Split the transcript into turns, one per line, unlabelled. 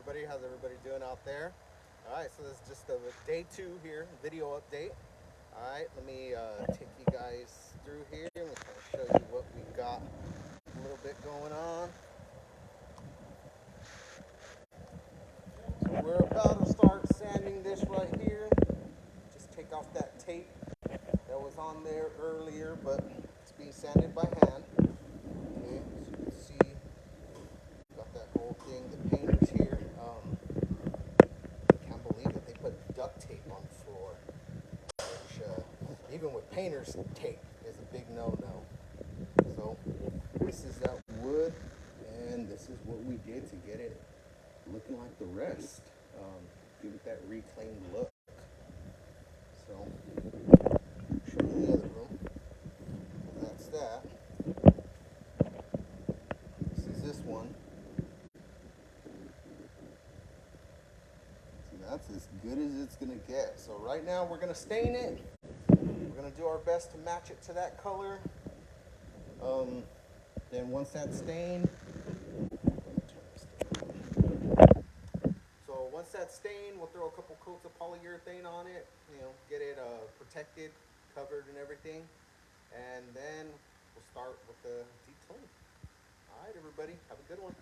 everybody? How's everybody doing out there? All right, so this is just a day 2 here, video update. All right, let me take you guys through here and kind of show you what we got a little bit going on. So we're about to start sanding this right here. Just take off that tape that was on there earlier, but it's being sanded by hand. Okay, as you can see, got that whole thing. The painters here, I can't believe it. They put duct tape on the floor, which even with painters, tape is a big no-no. So this is that wood, and this is what we did to get it looking like the rest. Give it that reclaimed look. So, show you the other room. That's that. This is this one. See, that's as good as it's gonna get. So right now we're gonna stain it. We're gonna do our best to match it to that color. Then once that's stained, once that's stained, we'll throw a couple coats of polyurethane on it, get it protected, covered and everything. And then we'll start with the deep clean. All right, everybody, have a good one.